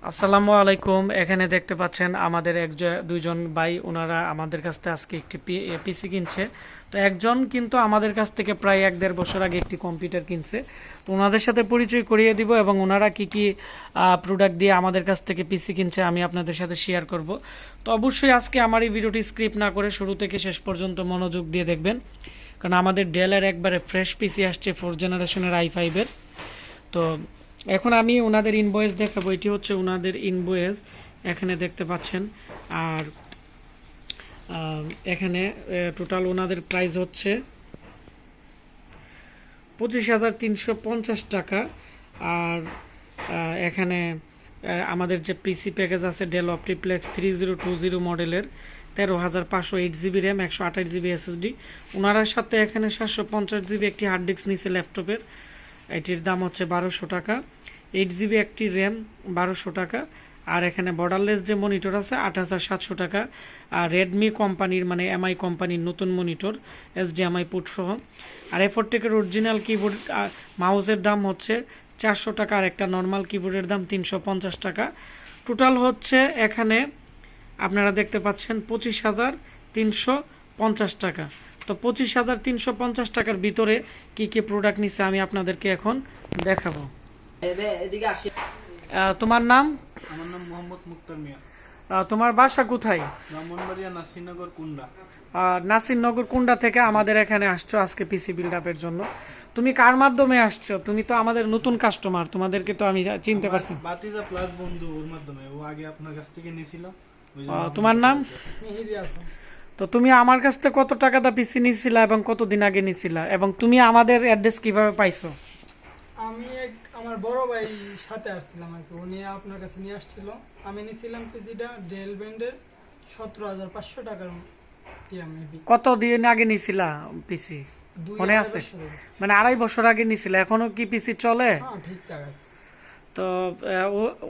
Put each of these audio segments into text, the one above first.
আসসালামু আলাইকুম। এখানে দেখতে পাচ্ছেন আমাদের দুইজন ভাই, ওনারা আমাদের কাছ থেকে আজকে একটি পিসি কিনছে। তো একজন কিন্তু আমাদের কাছ থেকে প্রায় 1-1.5 বছর আগে একটি কম্পিউটার কিনছে। তো ওনাদের সাথে পরিচয় করিয়ে দিব এবং ওনারা কি কি প্রোডাক্ট দিয়ে আমাদের কাছ থেকে পিসি কিনছে আমি আপনাদের সাথে শেয়ার করব। তো অবশ্যই আজকে আমার এই ভিডিওটি স্ক্রিপ্ট না করে শুরু থেকে শেষ পর্যন্ত মনোযোগ দিয়ে দেখবেন, কারণ আমাদের ডেলের একবারে ফ্রেশ পিসি আসছে 4th জেনারেশনের i5-এর। তো এখন আমি ওনাদের ইনভয়েস দেখাবো। এটি হচ্ছে ওনাদের ইনভয়েস, এখানে দেখতে পাচ্ছেন। আর এখানে টোটাল ওনাদের প্রাইস হচ্ছে 25,350 টাকা। আর এখানে আমাদের যে পিসি প্যাকেজ আছে ডেল অপটিপ্লেক্স 3020 মডেলের 13,500 8GB র্যাম 128GB SSD। ওনার সাথে এখানে 750GB একটি হার্ড ডিস্ক নিচ্ছে ল্যাপটপের, এটির দাম হচ্ছে 1200 টাকা। 8GB একটি র্যাম 1200 টাকা। আর এখানে বর্ডারলেস যে মনিটর আছে 8,700 টাকা। আর রেডমি কোম্পানির মানে এমআই কোম্পানির নতুন মনিটর HDMI পোর্ট সহ। আর এফোরটেকের অরিজিনাল কিবোর্ড মাউসের দাম হচ্ছে 400 টাকা। আর একটা নর্মাল কিবোর্ডের দাম 350 টাকা। টোটাল হচ্ছে এখানে আপনারা দেখতে পাচ্ছেন 25,350 টাকা। তো 25,350 টাকার ভিতরে কি কি প্রোডাক্ট নিচ্ছে আমি আপনাদেরকে এখন দেখাবো। তোমার নাম? আমার নাম মোহাম্মদ মুক্তার মিয়া। তোমার বাসা কোথায়? ব্রাহ্মণবাড়িয়া নাসিরনগর কুন্ডা। নাসিরনগর কুন্ডা থেকে আমাদের এখানে আসছো আজকে পিসি বিল্ড আপের জন্য। তুমি কার মাধ্যমে আসছো? তুমি তো আমাদের নতুন কাস্টমার, তোমাদেরকে তো আমি চিনতে পারছি। বাতিজা প্লাস বন্ধু ওর মাধ্যমে, ও আগে আপনার কাছ থেকে নিয়েছিল। তোমার নাম? তো তুমি আমার কাছ থেকে কত টাকা দা পিসি নিছিলা এবং কতদিন আগে নিছিলা, এবং তুমি আমাদের অ্যাড্রেস কিভাবে পাইছো? আমি আমার বড় ভাই সাথে আসছিলাম আর কি, উনি আপনার কাছে নিয়ে আসছিল। আমি নিয়েছিলাম পিসিটা ডেল ব্র্যান্ডের 17,500 টাকার দিয়ে। আমি কতদিন আগে নিছিলা পিসি মনে আছে? মানে 2.5 বছর আগে নিছিলা। এখনো কি পিসি চলে? হ্যাঁ, ঠিকঠাক আছে। তো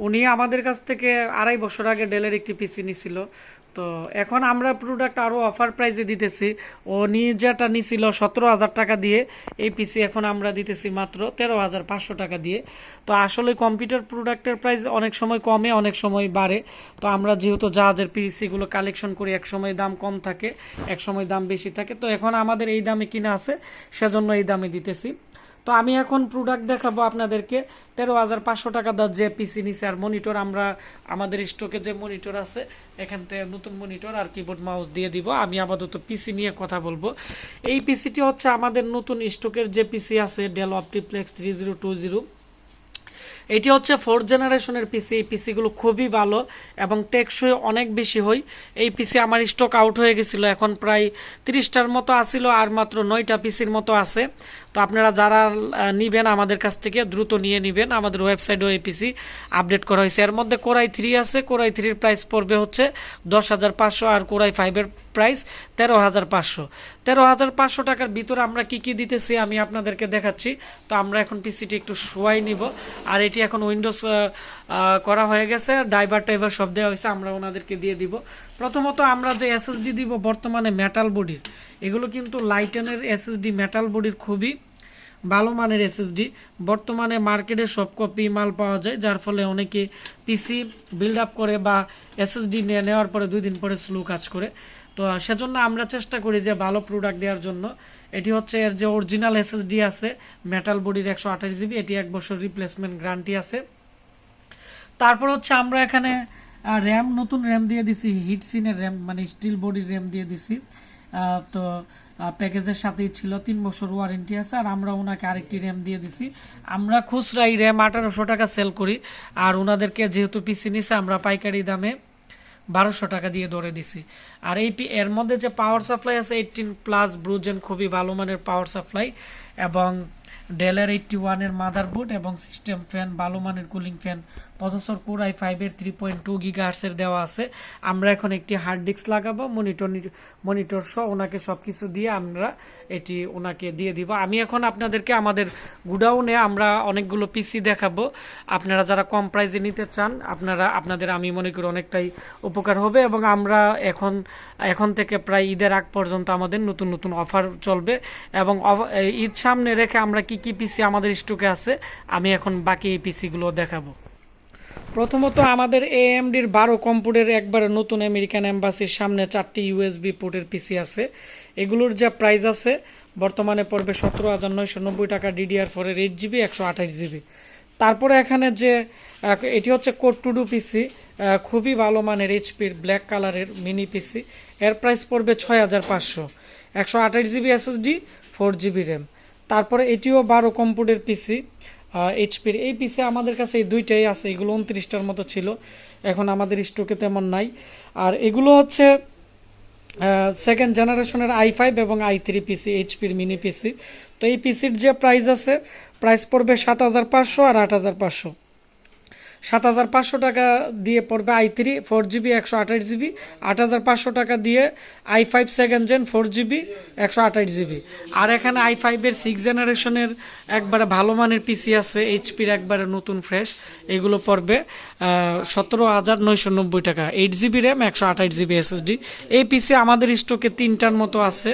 উনি আমাদের কাছ থেকে 2.5 বছর আগে ডেলের একটি পিসি নিছিল। তো এখন আমরা প্রোডাক্ট আরো অফার প্রাইসে দিতেছি। উনি যেটা নিছিল 17,000 টাকা দিয়ে, এই পিসি এখন আমরা দিতেছি মাত্র 13,500 টাকা দিয়ে। তো আসলে কম্পিউটার প্রোডাক্টের প্রাইস অনেক সময় কমে, অনেক সময় বাড়ে। তো আমরা যেহেতু জাহাজের পিসিগুলো কালেকশন করি, এক সময় দাম কম থাকে, এক সময় দাম বেশি থাকে। তো এখন আমাদের এই দামে কিনা আছে, সেজন্য এই দামে দিতেছি। তো আমি এখন প্রোডাক্ট দেখাবো আপনাদেরকে। 13,500 টাকা দাম যে পিসি নিছে। আর মনিটর আমরা আমাদের স্টকে যে মনিটর আছে এখান থেকে নতুন মনিটর আর কিবোর্ড মাউস দিয়ে দিব। আমি আপাতত পিসি নিয়ে কথা বলবো। এই পিসিটি হচ্ছে আমাদের নতুন স্টকের যে পিসি আছে ডেল অপটিপ্লেক্স 3020। এটি হচ্ছে 4th জেনারেশনের পিসি। এই পিসিগুলো খুবই ভালো এবং টেকসই অনেক বেশি হয়। এই পিসি আমার স্টক আউট হয়ে গেছিল, এখন প্রায় 30টার মতো আসিল, আর মাত্র 9টা পিসির মতো আছে। তো আপনারা যারা নিবেন আমাদের কাছ থেকে দ্রুত নিয়ে নেবেন। আমাদের ওয়েবসাইটেও এই পিসি আপডেট করা হয়েছে। এর মধ্যে কোরাই 3 আছে। কোরাই 3-র প্রাইস পড়বে হচ্ছে 10,500, আর কোরাই 5-এর প্রাইস 13,500। 13,500 টাকার ভিতরে আমরা কি কি দিতেছি আমি আপনাদেরকে দেখাচ্ছি। তো আমরা এখন পিসিটি একটু শোয়াই নিব। আর এটি এখন উইন্ডোজ করা হয়ে গেছে, ড্রাইভার টাইভার সব দেওয়া হয়েছে, আমরা ওনাদেরকে দিয়ে দিব। প্রথমত আমরা যে এসএসডি দিব বর্তমানে মেটাল বডির, এগুলো কিন্তু লাইটেনের এসএসডি মেটাল বডির খুবই ভালো মানের এসএসডি। বর্তমানে মার্কেটে সব কপি মাল পাওয়া যায়, যার ফলে অনেকে পিসি বিল্ড আপ করে বা এসএসডি নেওয়ার পরে 2 দিন পরে স্লো কাজ করে। তো সেজন্য আমরা চেষ্টা করি যে ভালো প্রোডাক্ট দেওয়ার জন্য। এটি হচ্ছে এর যে অরিজিনাল এসএসডি আছে মেটাল বডির 128GB, এটি 1 বছর রিপ্লেসমেন্ট গ্যারান্টি আছে। তারপর হচ্ছে আমরা এখানে র্যাম, নতুন র্যাম দিয়ে দিছি, হিটসিনের র্যাম মানে স্টিল বডির র্যাম দিয়ে দিছি। তো প্যাকেজের সাথেই ছিল, 3 বছর ওয়ারেন্টি আছে। আর আমরা ওনাকে আরেকটি র্যাম দিয়ে দিছি। আমরা খুচরা এই র্যাম 1,800 টাকা সেল করি, আর ওনাদেরকে যেহেতু পিসি নিছে আমরা পাইকারি দামে 1,200 টাকা দিয়ে ধরে দিছি। আর এর মধ্যে যে পাওয়ার সাপ্লাই আছে 18+ ব্রুজেন, খুবই ভালো মানের পাওয়ার সাপ্লাই, এবং ডেলের 81-এর মাদারবোর্ড এবং সিস্টেম ফ্যান, ভালো মানের কুলিং ফ্যান। প্রসেসর কোরাই 5-এর 3.2 GHz দেওয়া আছে। আমরা এখন একটি হার্ড ডিস্ক লাগাবো, মনিটর সহ ওনাকে সবকিছু দিয়ে আমরা এটি ওনাকে দিয়ে দিব। আমি এখন আপনাদেরকে আমাদের গুডাউনে আমরা অনেকগুলো পিসি দেখাবো। আপনারা যারা কম প্রাইসে নিতে চান আপনাদের আমি মনে করি অনেকটাই উপকার হবে। এবং আমরা এখন থেকে প্রায় ঈদের আগ পর্যন্ত আমাদের নতুন নতুন অফার চলবে। এবং ঈদ সামনে রেখে আমরা কি কি পিসি আমাদের স্টকে আছে আমি এখন বাকি এই পিসিগুলো দেখাবো। প্রথমত আমাদের এএমডির 12 কম্পিউটার একবারে নতুন আমেরিকান এম্বাসির সামনে 4টি ইউএসবি পোর্টের পিসি আছে। এগুলোর যা প্রাইস আছে বর্তমানে পড়বে 17,990 টাকা, DDR4 8GB 128GB। তারপরে এখানে যে এটি হচ্ছে কোড টু ডু পিসি, খুবই ভালো মানের এইচপির ব্ল্যাক কালারের মিনি পিসি। এর প্রাইস পড়বে 6,500, 128GB SSD 4GB র্যাম। তারপরে এটিও 12 কম্পিউটার পিসি এইচপির। এই পিসি আমাদের কাছে এই দুইটাই আছে, এগুলো 29টার মতো ছিল, এখন আমাদের স্টকে তেমন নাই। আর এগুলো হচ্ছে সেকেন্ড জেনারেশনের i5 এবং i3 পিসি, এইচপির মিনি পিসি। তো এই পিসির যে প্রাইস আছে, প্রাইস পড়বে 7,500 আর 8,500। 7,500 টাকা দিয়ে পড়বে i3 4GB 128GB, 8,500 টাকা দিয়ে i5 second gen 4GB 128GB। আর এখানে i5 এর 6 জেনারেশনের একবারে ভালো মানের পিসি আছে, এইচপির একবারে নতুন ফ্রেশ, এগুলো পড়বে 17,990 টাকা, 8GB র্যাম 128GB SSD। এই পিসি আমাদের স্টকে 3টার মতো আছে,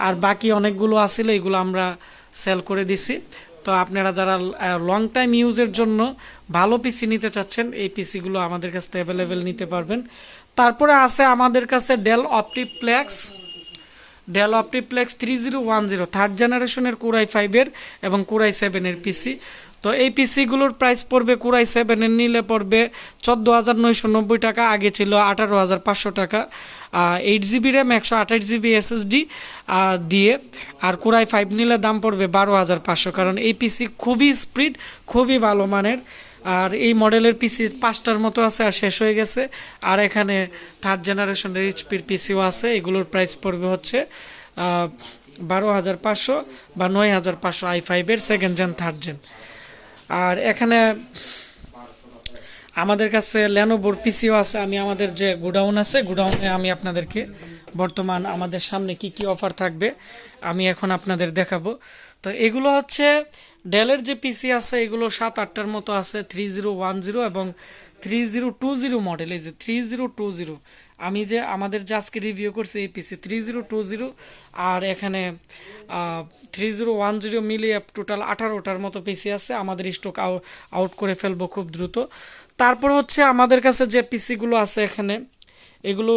আর বাকি অনেকগুলো আছিল, এগুলো আমরা সেল করে দিছি। তো আপনারা যারা লং টাইম ইউজের জন্য ভালো পিসি নিতে চাচ্ছেন, এই পিসিগুলো আমাদের কাছে অ্যাভেলেবেল নিতে পারবেন। তারপরে আছে আমাদের কাছে ডেল অপটিপ্লেক্স 3010 থার্ড জেনারেশনের কোরাই 5-এর এবং কোরাই 7-এর পিসি। তো এই পিসিগুলোর প্রাইস পড়বে, কোরাই 7-এর নিলে পড়বে 14,990 টাকা, আগে ছিল 18,500 টাকা, 8GB র্যাম 128GB SSD দিয়ে। আর কোরাই 5 নিলে দাম পড়বে 12,500, কারণ এই পিসি খুবই স্পিড, খুবই ভালো মানের। আর এই মডেলের পিসি 5টার মতো আছে, আর শেষ হয়ে গেছে। আর এখানে থার্ড জেনারেশনের এইচপির পিসিও আছে, এগুলোর প্রাইস পড়বে হচ্ছে 12,500 বা 9,500 i5-এর সেকেন্ড জেন থার্ড জেন। আর এখানে আমাদের কাছে লেনোভোর পিসিও আছে। আমি আমাদের যে গোডাউন আছে, গোডাউনে আমি আপনাদেরকে বর্তমান আমাদের সামনে কি কি অফার থাকবে আমি এখন আপনাদের দেখাবো। তো এগুলো হচ্ছে ডেলের যে পিসি আছে, এগুলো 7-8টার মতো আছে, 3010 এবং 3020 মডেল। এই যে 3020, আমি যে আমাদের যে আজকে রিভিউ করছি এই পিসি 3020, আর এখানে 3010 মিলিয়ে টোটাল 18টার মতো পিসি আছে। আমাদের স্টক আউট করে ফেলবো খুব দ্রুত। তারপর হচ্ছে আমাদের কাছে যে পিসিগুলো আছে এখানে, এগুলো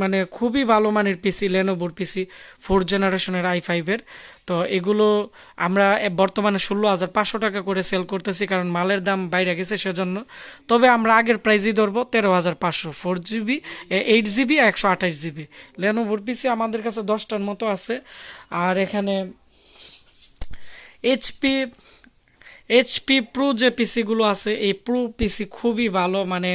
মানে খুবই ভালো মানের পিসি, লেনোভোর পিসি 4 জেনারেশনের i5-এর। তো এগুলো আমরা বর্তমানে 16,500 টাকা করে সেল করতেছি, কারণ মালের দাম বাইরে গেছে সেজন্য। তবে আমরা আগের প্রাইসই ধরবো 13,500, 4GB 8GB 128GB। লেনোভোর পিসি আমাদের কাছে 10টার মতো আছে। আর এখানে এইচপি প্রো যে পিসিগুলো আছে, এই প্রো পিসি খুবই ভালো, মানে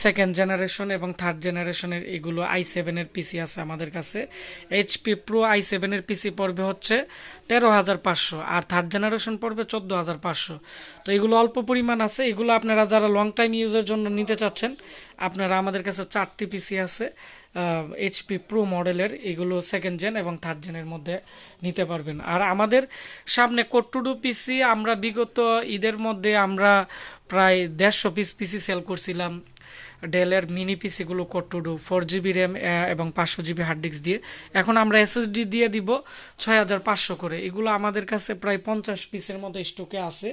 সেকেন্ড জেনারেশন এবং থার্ড জেনারেশনের এগুলো i7-এর পিসি আছে আমাদের কাছে। এইচপি প্রো i7-এর পিসি পড়বে হচ্ছে 13,500, আর থার্ড জেনারেশন পড়বে 14,500। তো এগুলো অল্প পরিমাণ আছে, এগুলো আপনারা যারা লং টাইম ইউজের জন্য নিতে চাচ্ছেন, আপনারা আমাদের কাছে 4টি পিসি আছে এইচপি প্রো মডেলের, এগুলো সেকেন্ড জেন এবং থার্ড জেনের মধ্যে নিতে পারবেন। আর আমাদের সামনে কোড টু ডু পিসি আমরা বিগত ঈদের মধ্যে আমরা প্রায় 150 পিস পিসি সেল করছিলাম, ডেলের মিনি পিসিগুলো core two duo 4GB RAM এবং 500GB হার্ড ডিস্ক দিয়ে। এখন আমরা এসএসডি দিয়ে দিব 6,500 করে। এগুলো আমাদের কাছে প্রায় 50 পিসের মতো স্টকে আছে।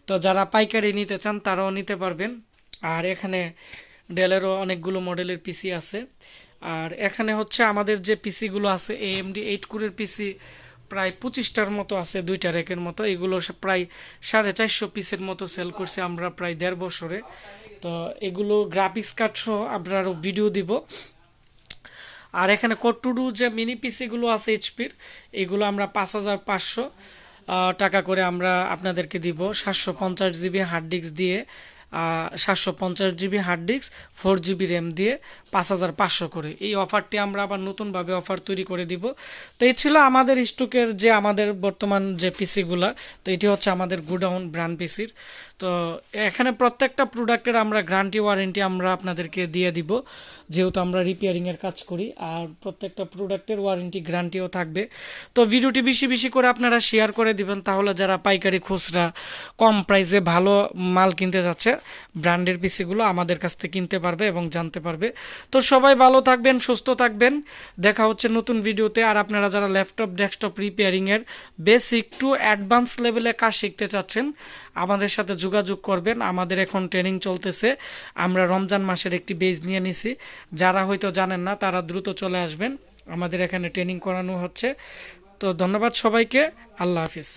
তো যারা পাইকারি নিতে চান তারাও নিতে পারবেন। আর এখানে ডেলেরও অনেকগুলো মডেলের পিসি আছে। আর এখানে হচ্ছে আমাদের যে পিসিগুলো আছে, AMD 8 কোরের পিসি প্রায় 25টার মতো আছে, 2টা র্যাকের মতো। এগুলো প্রায় 450 পিসের মতো সেল করছে আমরা প্রায় 1.5 বছরে। তো এগুলো গ্রাফিক্স কার্ড সহ আমরা আরও ভিডিও দিব। আর এখানে কোড টু ডু যে মিনি পিসিগুলো আছে এইচপির, এগুলো আমরা 5,500 টাকা করে আমরা আপনাদেরকে দিব, 750GB হার্ড ডিস্ক দিয়ে, 750GB hard disk 4GB RAM দিয়ে 5,500 করে। এই অফারটি আমরা আবার নতুনভাবে অফার তৈরি করে দিব। তো এই ছিল আমাদের স্টকের যে আমাদের বর্তমান যে পিসিগুলা। তো এটি হচ্ছে আমাদের গোডাউন ব্র্যান্ড পিসির। তো এখানে প্রত্যেকটা প্রোডাক্টের আমরা গ্যারান্টি ওয়ারেন্টি আমরা আপনাদেরকে দিয়ে দিব, যেহেতু আমরা রিপেয়ারিংয়ের কাজ করি। আর প্রত্যেকটা প্রোডাক্টের ওয়ারেন্টি গ্যারান্টিও থাকবে। তো ভিডিওটি বেশি বেশি করে আপনারা শেয়ার করে দিবেন, তাহলে যারা পাইকারি খুচরা কম প্রাইসে ভালো মাল কিনতে যাচ্ছে ব্র্যান্ডের পিসিগুলো আমাদের কাছ থেকে কিনতে পারবে এবং জানতে পারবে। তো সবাই ভালো থাকবেন, সুস্থ থাকবেন, দেখা হচ্ছে নতুন ভিডিওতে। আর আপনারা যারা ল্যাপটপ ডেস্কটপ রিপেয়ারিংয়ের বেসিক টু অ্যাডভান্স লেভেলে কাজ শিখতে চাচ্ছেন আমাদের সাথে যোগাযোগ করবেন। আমাদের এখন ট্রেনিং চলতেছে, আমরা রমজান মাসের একটি বেজ নিয়ে নিছি। যারা হয়তো জানেন না তারা দ্রুত চলে আসবেন, আমাদের এখানে ট্রেনিং করানো হচ্ছে। তো ধন্যবাদ সবাইকে, আল্লাহ হাফিজ।